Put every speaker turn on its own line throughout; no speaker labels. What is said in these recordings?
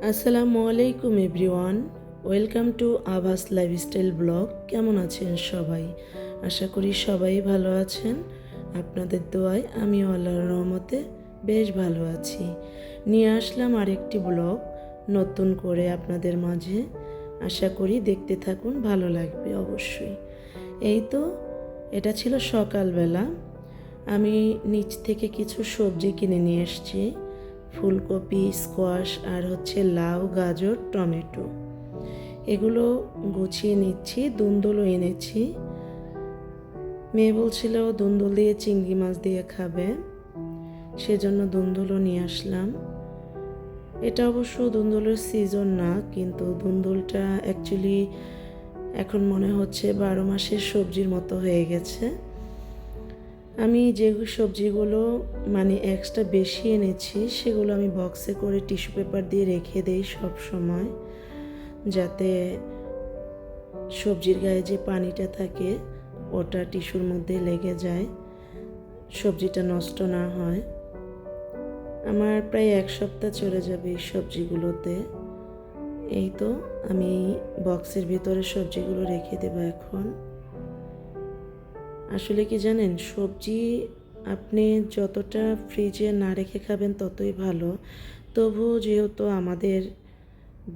আসসালামু আলাইকুম everyone, welcome to আভাস লাইফস্টাইল ব্লগ। কেমন আছেন সবাই? আশা করি সবাই ভালো আছেন। আপনাদের দোয়ায় আমিও আল্লাহর রহমতে বেশ ভালো আছি। নিয়ে আসলাম আরেকটি ব্লগ নতুন করে আপনাদের মাঝে। আশা করি দেখতে থাকুন, ভালো লাগবে অবশ্যই। এই তো, এটা ছিল সকালবেলা। আমি নিচ থেকে কিছু সবজি কিনে নিয়ে এসেছি। ফুলকপি, স্কোয়াশ আর লাউ, গাজর, টমেটো। এগুলো গুছিয়ে নিচ্ছি। দুন্দুলও এনেছি। মেয়ে বলছিল দুন্দুল দিয়ে চিংড়ি মাছ দিয়ে খাবে, সেজন্য দুন্দুলও নিয়ে আসলাম। এটা অবশ্য দুন্দুলের সিজন না, কিন্তু দুন্দুলটা অ্যাকচুয়ালি এখন মনে হচ্ছে 12 মাসের সবজির মতো হয়ে গেছে। আমি যে সবজিগুলো এক্সট্রা বেশি এনেছি, সেগুলো আমি বক্সে করে টিস্যু পেপার দিয়ে রেখে দেই সব সময়, যাতে সবজির গায়ে যে পানিটা থাকে ওটা টিস্যুর মধ্যে লেগে যায়, সবজিটা নষ্ট না হয়। আমার প্রায় 1 সপ্তাহ চলে যাবে এই সবজিগুলোতে। এই তো, আমি বক্সের ভিতরে সবজিগুলো রেখে দেবো এখন। আসলে কি জানেন, সবজি আপনি যতটা ফ্রিজে না রেখে খাবেন ততই ভালো। তবুও যেহেতু আমাদের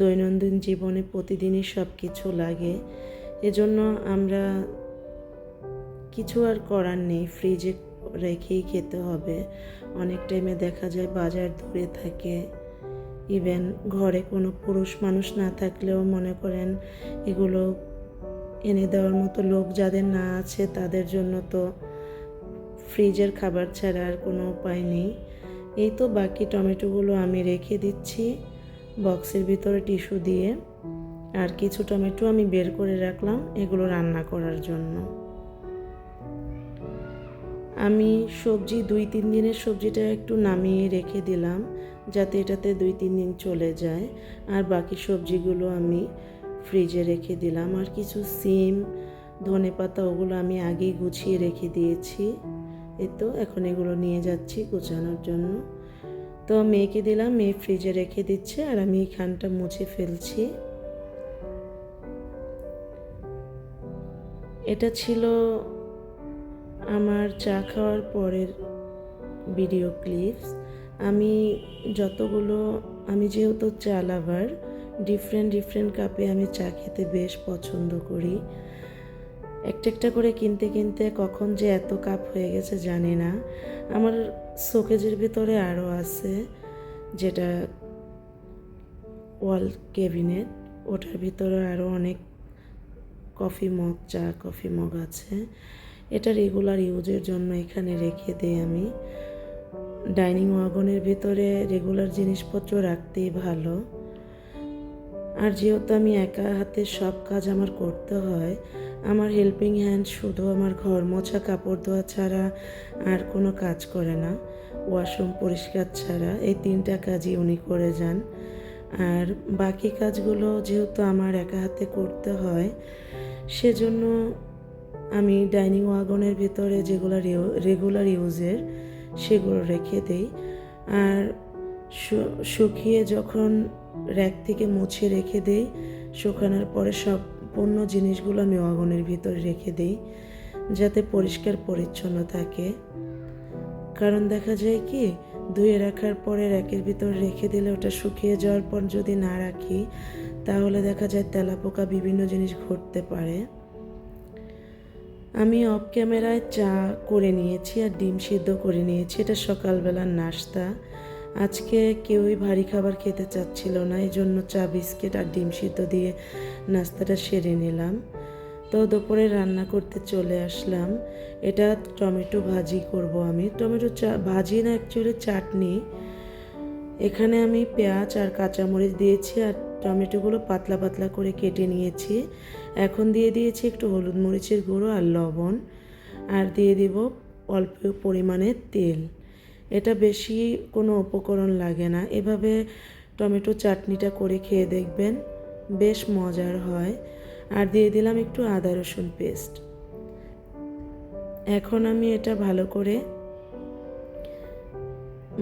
দৈনন্দিন জীবনে প্রতিদিনই সব কিছু লাগে, এজন্য আমরা কিছু আর করার নেই, ফ্রিজে রেখেই খেতে হবে। অনেক টাইমে দেখা যায় বাজার দূরে থাকে, ইভেন ঘরে কোনো পুরুষ মানুষ না থাকলেও মনে করেন এগুলো এনে দেওয়ার মতো লোক যাদের না আছে, তাদের জন্য তো ফ্রিজের খাবার ছাড়া আর কোনো উপায় নেই। এই তো, বাকি টমেটোগুলো আমি রেখে দিচ্ছি বক্সের ভিতরে টিস্যু দিয়ে। আর কিছু টমেটো আমি বের করে রাখলাম এগুলো রান্না করার জন্য। আমি সবজি 2-3 দিনের সবজিটা একটু নামিয়ে রেখে দিলাম, যাতে এটাতে 2-3 দিন চলে যায়। আর বাকি সবজিগুলো আমি ফ্রিজে রেখে দিলাম। আর কিছু সিম, ধনেপাতা, ওগুলো আমি আগেই গুছিয়ে রেখে দিয়েছি। এই তো, এখন এগুলো নিয়ে যাচ্ছি গোছানোর জন্য। তো মেয়েকে দিলাম, মেয়ে ফ্রিজে রেখে দিচ্ছে আর আমি এখানটা মুছে ফেলছি। এটা ছিল আমার চা খাওয়ার পরের ভিডিও ক্লিপস। আমি যতগুলো, আমি যেহেতু চা লাভার, ডিফারেন্ট কাপে আমি চা খেতে বেশ পছন্দ করি। একটা একটা করে কিনতে কিনতে কখন যে এত কাপ হয়ে গেছে জানি না। আমার শোকেজের ভিতরে আরও আছে, যেটা ওয়াল ক্যাবিনেট, ওটার ভিতরে আরও অনেক কফি মগ আছে। এটা রেগুলার ইউজের জন্য এখানে রেখে দেই আমি। ডাইনিং ওয়াগনের ভিতরে রেগুলার জিনিসপত্র রাখতেই ভালো। আর যেহেতু আমি একা হাতে সব কাজ আমার করতে হয়, আমার হেল্পিং হ্যান্ড শুধু আমার ঘর মোছা, কাপড় ধোয়া ছাড়া আর কোনো কাজ করে না। ওয়াশরুম পরিষ্কার ছাড়া এই 3টা কাজই উনি করে যান। আর বাকি কাজগুলো যেহেতু আমার একা হাতে করতে হয়, সেজন্য আমি ডাইনিং ওয়াগনের ভিতরে যেগুলো রেগুলার ইউজের সেগুলো রেখে দেই। আর শুকিয়ে যখন র্যাক থেকে মুছে রেখে দেই, শুকানোর পরে সম্পূর্ণ জিনিসগুলো আমি ওয়াগনের ভিতরে রেখে দেই, যাতে পরিষ্কার পরিচ্ছন্ন থাকে। কারণ দেখা যায় কি, ধুয়ে রাখার পরে র্যাকের ভিতর রেখে দিলে ওটা শুকিয়ে যাওয়ার পর যদি না রাখি, তাহলে দেখা যায় তেলাপোকা বিভিন্ন জিনিস ঘটতে পারে। আমি অফ ক্যামেরায় চা করে নিয়েছি আর ডিম সিদ্ধ করে নিয়েছি। এটা সকালবেলার নাস্তা। আজকে কেউই ভারী খাবার খেতে চাচ্ছিল না, এই জন্য চা, বিস্কিট আর ডিম সিদ্ধ দিয়ে নাস্তাটা সেরে নিলাম। তো দুপুরে রান্না করতে চলে আসলাম। এটা টমেটো ভাজি করব আমি। টমেটো ভাজি না, অ্যাকচুয়ালি চাটনি। এখানে আমি পেঁয়াজ আর কাঁচামরিচ দিয়েছি আর টমেটোগুলো পাতলা পাতলা করে কেটে নিয়েছি। এখন দিয়ে দিয়েছি একটু হলুদ মরিচের গুঁড়ো আর লবণ, আর দিয়ে দিব অল্প পরিমাণে তেল। এটা বেশি কোনো উপকরণ লাগে না। এভাবে টমেটো চাটনিটা করে খেয়ে দেখবেন, বেশ মজার হয়। আর দিয়ে দিলাম একটু আদা রসুন পেস্ট। এখন আমি এটা ভালো করে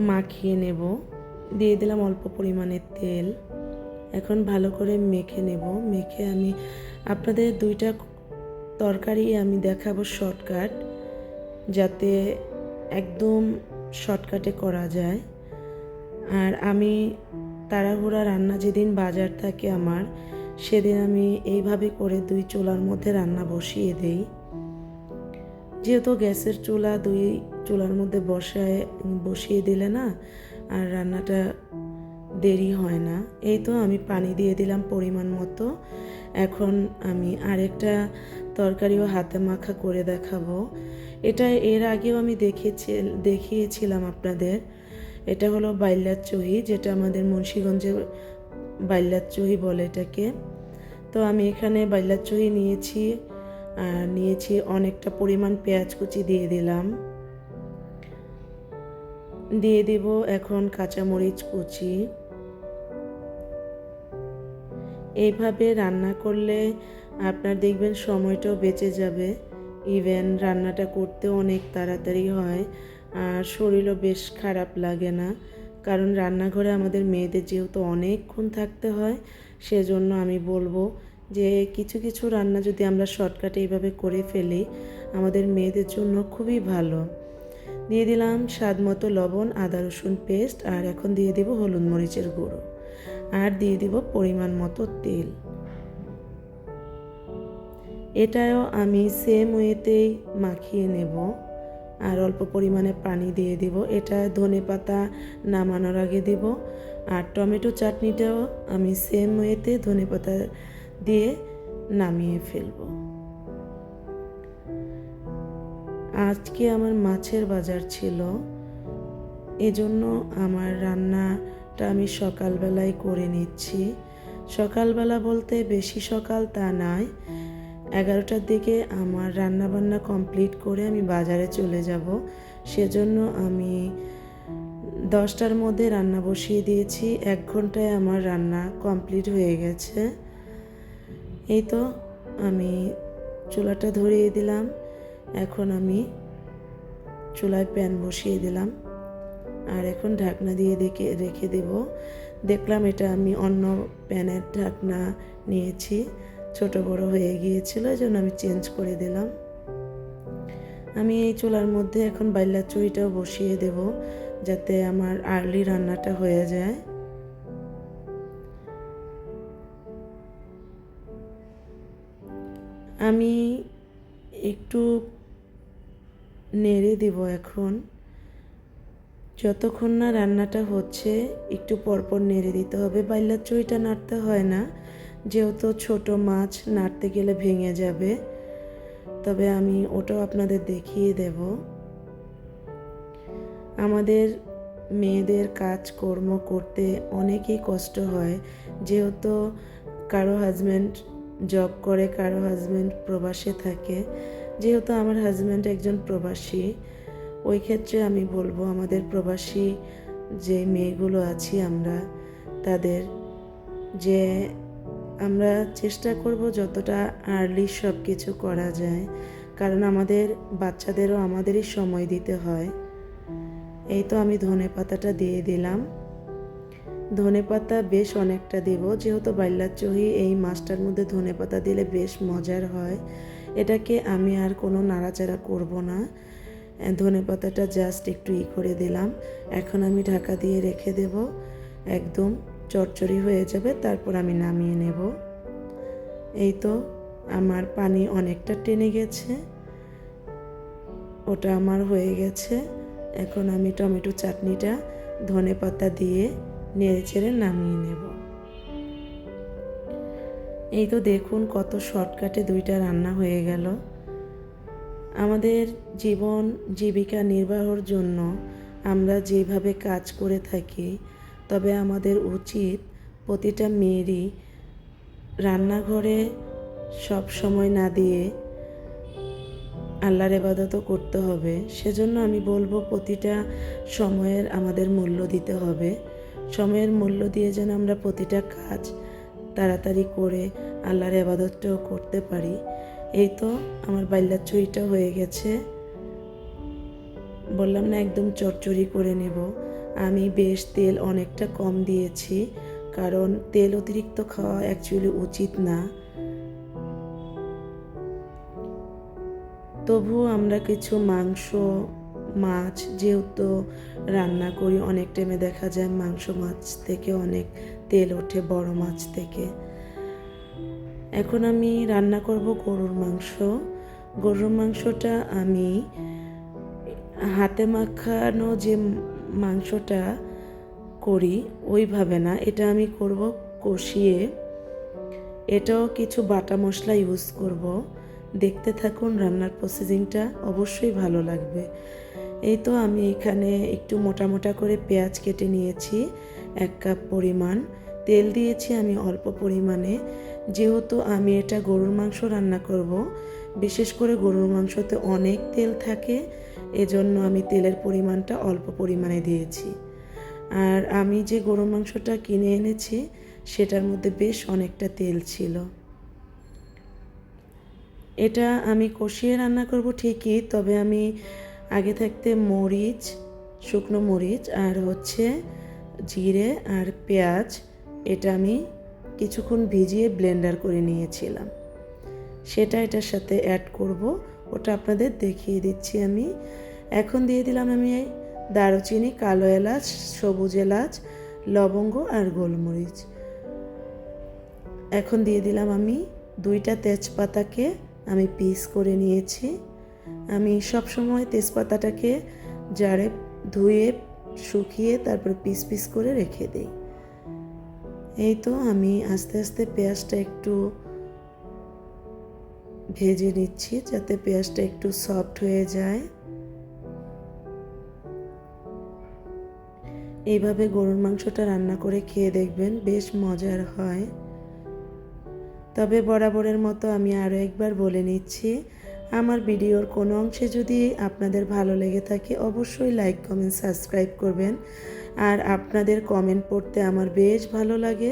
মাখিয়ে নেব। দিয়ে দিলাম অল্প পরিমাণে তেল। এখন ভালো করে মেখে নেব। মেখে আমি আপনাদের দুইটা তরকারি আমি দেখাবো শর্টকাট, যাতে একদম শর্টকাটে করা যায়। আর আমি তাড়াহুড়া রান্না যেদিন বাজার থাকে আমার, সেদিন আমি এইভাবে করে 2 চুলার মধ্যে রান্না বসিয়ে দেই। যেহেতু গ্যাসের চুলা 2 চুলার মধ্যে বসিয়ে দিলে না আর রান্নাটা দেরি হয় না। এই তো আমি পানি দিয়ে দিলাম পরিমাণ মতো। এখন আমি আরেকটা তরকারিও হাতে মাখা করে দেখাবো। এটা এর আগেও আমি দেখিয়েছিলাম আপনাদের। এটা হলো বাইলার চুহি, যেটা আমাদের মুন্সিগঞ্জে বাইলার চুহি বলে এটাকে। তো আমি এখানে বাইলার চুহি নিয়েছি, আর নিয়েছি অনেকটা পরিমাণ পেঁয়াজ কুচি দিয়ে দিলাম। দিয়ে দেব এখন কাঁচামরিচ কুচি। এইভাবে রান্না করলে আপনার দেখবেন সময়টাও বেঁচে যাবে, ইভেন রান্নাটা করতেও অনেক তাড়াতাড়ি হয়, আর শরীরও বেশ খারাপ লাগে না। কারণ রান্নাঘরে আমাদের মেয়েদের যেহেতু অনেকক্ষণ থাকতে হয়, সেজন্য আমি বলবো যে কিছু কিছু রান্না যদি আমরা শর্টকাটে এইভাবে করে ফেলি, আমাদের মেয়েদের জন্য খুবই ভালো। দিয়ে দিলাম স্বাদ মতো লবণ, আদা রসুন পেস্ট, আর এখন দিয়ে দেব হলুদ মরিচের গুঁড়ো, আর দিয়ে দিব পরিমাণ মতো তেল। এটাও আমি সেম ওয়েতেই মাখিয়ে নেব, আর অল্প পরিমাণে পানি দিয়ে দিব। এটা ধনেপাতা নামানোর আগে দিব। আর টমেটো চাটনিটাও আমি সেম ওয়েতে ধনেপাতা দিয়ে নামিয়ে ফেলব। আজকে আমার মাছের বাজার ছিল, এজন্য আমার রান্নাটা আমি সকালবেলায় করে নিচ্ছি। সকালবেলা বলতে বেশি সকাল তা নয়, 11টার দিকে আমার রান্নাবান্না কমপ্লিট করে আমি বাজারে চলে যাব। সেজন্য আমি 10টার মধ্যে রান্না বসিয়ে দিয়েছি। 1 ঘন্টায় আমার রান্না কমপ্লিট হয়ে গেছে। এই তো আমি চুলাটা ধরিয়ে দিলাম। এখন আমি চুলায় প্যান বসিয়ে দিলাম, আর এখন ঢাকনা দিয়ে রেখে দেব। দেখলাম এটা আমি অন্য প্যানের ঢাকনা নিয়েছি, ছোট বড় হয়ে গিয়েছিল, এই জন্য আমি চেঞ্জ করে দিলাম। আমি এই চুলার মধ্যে এখন বাইলার চুইটাও বসিয়ে দেব, যাতে আমার আর্লি রান্নাটা হয়ে যায়। আমি একটু নেড়ে দেব এখন। যতক্ষণ না রান্নাটা হচ্ছে একটু পরপর নেড়ে দিতে হবে। বাইলার চুইটা নাড়তে হয় না, যেহেতু ছোট মাছ, নাড়তে গেলে ভেঙে যাবে। তবে আমি ওটাও আপনাদের দেখিয়ে দেব। আমাদের মেয়েদের কাজকর্ম করতে অনেকই কষ্ট হয়, যেহেতু কারো হাজব্যান্ড জব করে, কারো হাজব্যান্ড প্রবাসে থাকে। যেহেতু আমার হাজব্যান্ড একজন প্রবাসী, ওই ক্ষেত্রে আমি বলবো আমাদের প্রবাসী যে মেয়েগুলো আছি আমরা, তাদের যে আমরা চেষ্টা করব যতটা আর্লি সব কিছু করা যায়, কারণ আমাদের বাচ্চাদেরও আমাদেরই সময় দিতে হয়। এই তো আমি ধনেপাতাটা দিয়ে দিলাম। ধনেপাতা বেশ অনেকটা দেব, যেহেতু বাইলার চুহি, এই মাছটার মধ্যে ধনেপাতা দিলে বেশ মজার হয়। এটাকে আমি আর কোনো নাড়াচাড়া করব না, ধনেপাতাটা জাস্ট একটু করে দিলাম। এখন আমি ঢাকা দিয়ে রেখে দেব, একদম চড়চড়ি হয়ে যাবে, তারপর আমি নামিয়ে নেব। এই তো আমার পানি অনেকটা টেনে গেছে, ওটা আমার হয়ে গেছে। এখন আমি টমেটো চাটনিটা ধনেপাতা দিয়ে নেড়েচেড়ে নামিয়ে নেব। এই তো দেখুন কত শর্টকাটে 2টা রান্না হয়ে গেল। আমাদের জীবন জীবিকা নির্বাহের জন্য আমরা যেভাবে কাজ করে থাকি, তবে আমাদের উচিত প্রতিটা মেয়েরই রান্নাঘরে সব সময় না দিয়ে আল্লাহর ইবাদতও করতে হবে। সেজন্য আমি বলবো প্রতিটা সময়ের আমাদের মূল্য দিতে হবে। সময়ের মূল্য দিয়ে যেন আমরা প্রতিটা কাজ তাড়াতাড়ি করে আল্লাহর ইবাদতটাও করতে পারি। এই তো আমার বাইলার চুইটা হয়ে গেছে, বললাম না একদম চচ্চড়ি করে নেব। আমি বেশ তেল অনেকটা কম দিয়েছি, কারণ তেল অতিরিক্ত খাওয়া অ্যাকচুয়ালি উচিত না। তবুও আমরা কিছু মাংস, মাছ যেহেতু রান্না করি, অনেক টাইমে দেখা যায় মাংস মাছ থেকে অনেক তেল ওঠে, বড় মাছ থেকে। এখন আমি রান্না করব গরুর মাংস। গরুর মাংসটা আমি হাতে মাখানো যে মাংসটা করি ওইভাবে না, এটা আমি করব কষিয়ে। এটাও কিছু বাটা মশলা ইউজ করব। দেখতে থাকুন, রান্নার প্রসেসিংটা অবশ্যই ভালো লাগবে। এই তো আমি এখানে একটু মোটা মোটা করে পেঁয়াজ কেটে নিয়েছি 1 কাপ পরিমাণ। তেল দিয়েছি আমি অল্প পরিমাণে, যেহেতু আমি এটা গরুর মাংস রান্না করব, বিশেষ করে গরুর মাংসতে অনেক তেল থাকে, এজন্য আমি তেলের পরিমাণটা অল্প পরিমাণে দিয়েছি। আর আমি যে গরুর মাংসটা কিনে এনেছি সেটার মধ্যে বেশ অনেকটা তেল ছিল। এটা আমি কষিয়ে রান্না করব ঠিকই, তবে আমি আগে থাকতে মরিচ, শুকনো মরিচ আর জিরে আর পেঁয়াজ এটা আমি কিছুক্ষণ ভিজিয়ে ব্লেন্ডার করে নিয়েছিলাম, সেটা এটার সাথে অ্যাড করব। ওটা আপনাদের দেখিয়ে দিচ্ছি আমি। এখন দিয়ে দিলাম আমি দারুচিনি, কালো এলাচ, সবুজ এলাচ, লবঙ্গ আর গোলমরিচ। এখন দিয়ে দিলাম আমি 2টা তেজপাতাকে আমি পিস করে নিয়েছি। আমি সবসময় তেজপাতাটাকে জারে ধুয়ে শুকিয়ে তারপর পিস পিস করে রেখে দিই। এই তো আমি আস্তে আস্তে পেঁয়াজটা একটু ভেজে নিচ্ছি যাতে পেঁয়াজটা একটু সফট হয়ে যায়। এইভাবে গরুর মাংসটা রান্না করে খেয়ে দেখবেন, বেশ মজার হয়। তবে বরাবরের মতো আমি আরও একবার বলে নিচ্ছি, আমার ভিডিওর কোনো অংশে যদি আপনাদের ভালো লেগে থাকে অবশ্যই লাইক, কমেন্ট, সাবস্ক্রাইব করবেন। আর আপনাদের কমেন্ট পড়তে আমার বেশ ভালো লাগে,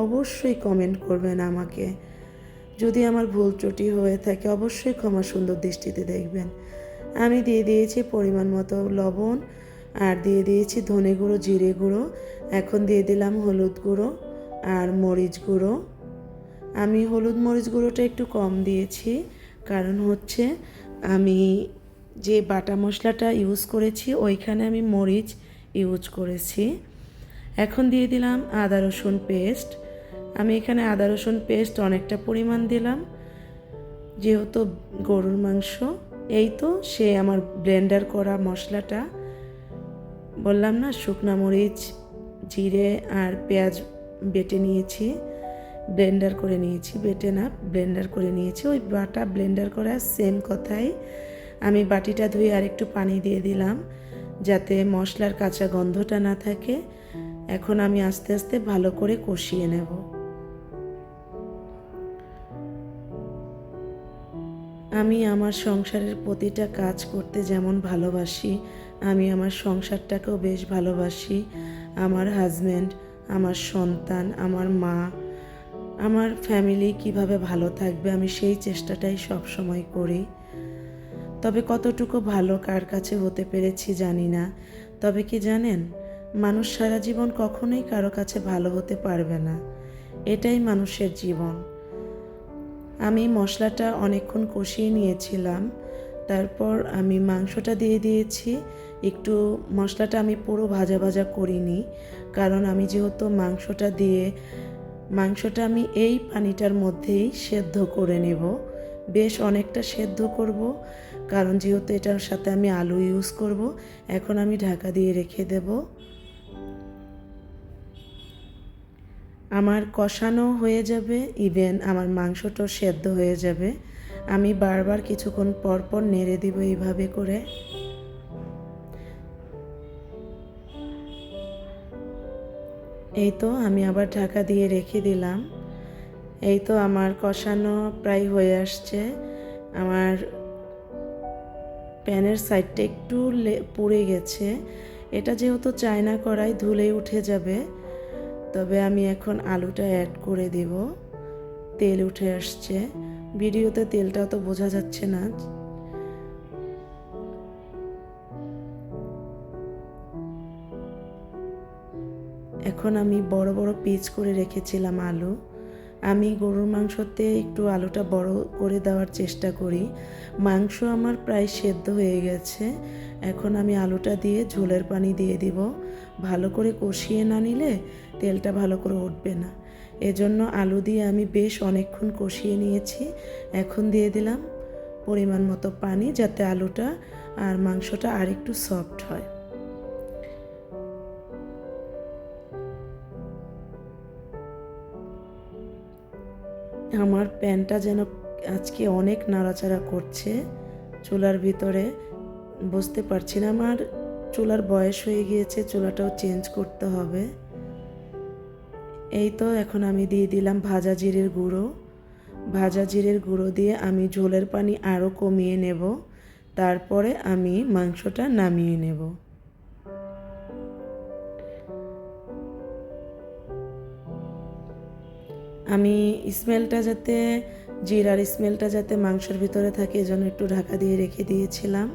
অবশ্যই কমেন্ট করবেন আমাকে। যদি আমার ভুল ত্রুটি হয়ে থাকে অবশ্যই ক্ষমা সুন্দর দৃষ্টিতে দেখবেন। আমি দিয়ে দিয়েছি পরিমাণ মতো লবণ আর দিয়ে দিয়েছি ধনে গুঁড়ো, জিরে গুঁড়ো। এখন দিয়ে দিলাম হলুদ গুঁড়ো আর মরিচ গুঁড়ো। আমি হলুদ মরিচ গুঁড়োটা একটু কম দিয়েছি, কারণ আমি যে বাটা মশলাটা ইউজ করেছি ওইখানে আমি মরিচ ইউজ করেছি। এখন দিয়ে দিলাম আদা রসুন পেস্ট। আমি এখানে আদা রসুন পেস্ট অনেকটা পরিমাণ দিলাম, যেহেতু গরুর মাংস। এই তো সে আমার ব্লেন্ডার করা মশলাটা, বললাম না শুকনা মরিচ, জিরে আর পেঁয়াজ বেটে নিয়েছি, ব্লেন্ডার করে নিয়েছি, বেটে না ব্লেন্ডার করে নিয়েছি। ওই বাটা ব্লেন্ডার করা সেম কথাই আমি বাটিটা ধুয়ে আরেকটু পানি দিয়ে দিলাম যাতে মশলার কাঁচা গন্ধটা না থাকে। এখন আমি আস্তে আস্তে ভালো করে কষিয়ে নেব। আমি আমার সংসারের প্রতিটা কাজ করতে যেমন ভালোবাসি, আমি আমার সংসারটাকেও বেশ ভালোবাসি। আমার হাজব্যান্ড, আমার সন্তান, আমার মা, আমার ফ্যামিলি কিভাবে ভালো থাকবে আমি সেই চেষ্টাটাই সব সময় করি। তবে কতটুকু ভালো কার কাছে হতে পেরেছি জানি না। তবে কি জানেন, মানুষ সারা জীবন কখনোই কারো কাছে ভালো হতে পারবে না, এটাই মানুষের জীবন। আমি মশলাটা অনেকক্ষণ কষিয়ে নিয়েছিলাম, তারপর আমি মাংসটা দিয়ে দিয়েছি। একটু মশলাটা আমি পুরো ভাজা ভাজা করিনি, কারণ আমি যেহেতু মাংসটা আমি এই পানিটার মধ্যেই সেদ্ধ করে নেব, বেশ অনেকটা সেদ্ধ করব, কারণ যেহেতু এটার সাথে আমি আলু ইউজ করব। এখন আমি ঢাকা দিয়ে রেখে দেব। আমার কষানো হয়ে যাবে, ইভেন আমার মাংসটাও সেদ্ধ হয়ে যাবে। আমি বারবার কিছুক্ষণ পর পর নেড়ে দিব এইভাবে করে। এই তো আমি আবার ঢাকা দিয়ে রেখে দিলাম। এই তো আমার কষানো প্রায় হয়ে আসছে। আমার প্যানের সাইডটা একটু পুড়ে গেছে, এটা যেহেতু চায়না কড়াই ধুলেই উঠে যাবে। তবে আমি এখন আলুটা অ্যাড করে দেব। তেল উঠে আসছে, ভিডিওতে তেলটা তো বোঝা যাচ্ছে না। এখন আমি বড় বড় পিস করে রেখেছিলাম আলু। আমি গরুর মাংসতে একটু আলুটা বড় করে দেওয়ার চেষ্টা করি। মাংস আমার প্রায় সেদ্ধ হয়ে গেছে। এখন আমি আলুটা দিয়ে ঝোলের পানি দিয়ে দিব। ভালো করে কষিয়ে না নিলে তেলটা ভালো করে উঠবে না। এজন্য আলু দিয়ে আমি বেশ অনেকক্ষণ কষিয়ে নিয়েছি। এখন দিয়ে দিলাম পরিমাণ মতো পানি, যাতে আলুটা আর মাংসটা আরেকটু সফট হয়। আমার প্যানটা যেন আজকে অনেক নাড়াচাড়া করছে চুলার ভিতরে। বুঝতে পারছি না, আমার চুলার বয়স হয়ে গিয়েছে, চুলাটাও চেঞ্জ করতে হবে। এই তো এখন আমি দিয়ে দিলাম ভাজা জিরের গুঁড়ো। ভাজা জিরের গুঁড়ো দিয়ে আমি ঝোলের পানি আরও কমিয়ে নেব, তারপরে আমি মাংসটা নামিয়ে নেব। আমি জিরার স্মেলটা যাতে মাংসের ভিতরে থাকে এজন্য একটু ঢাকা দিয়ে রেখে দিয়েছিলাম।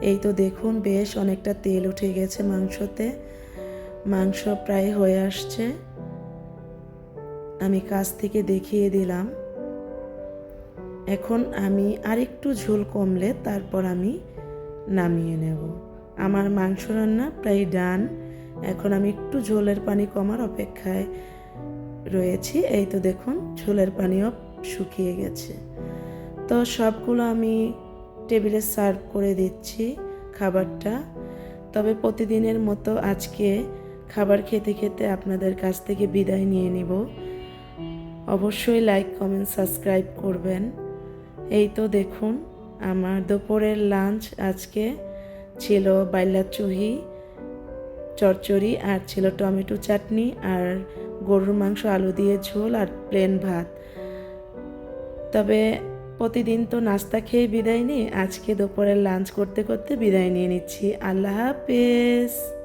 এই তো দেখুন বেশ অনেকটা তেল উঠে গেছে মাংসতে। মাংস প্রায় হয়ে আসছে। আমি কাছ থেকে দেখিয়ে দিলাম। এখন আমি আরেকটু ঝোল কমলে তারপর আমি নামিয়ে নেব। আমার মাংস রান্না প্রায় ডান। এখন আমি একটু ঝোলের পানি কমার অপেক্ষায় রয়েছি। এই তো দেখুন ঝোলের পানিও শুকিয়ে গেছে। তো সবগুলো আমি টেবিলে সার্ভ করে দিচ্ছি খাবারটা। তবে প্রতিদিনের মতো আজকে খাবার খেতে খেতে আপনাদের কাছ থেকে বিদায় নিয়ে নিব। অবশ্যই লাইক, কমেন্ট, সাবস্ক্রাইব করবেন। এই তো দেখুন আমার দুপুরের লাঞ্চ আজকে ছিল বাইলার চুহি, চচ্চড়ি, আর ছিল টমেটো চাটনি, আর গরুর মাংস আলু দিয়ে ঝোল, আর প্লেন ভাত। তবে প্রতিদিন তো নাস্তা খেয়ে বিদায় নিই, আজকে দুপুরের লাঞ্চ করতে করতে বিদায় নিয়ে নিচ্ছি। আল্লাহ হাফেজ।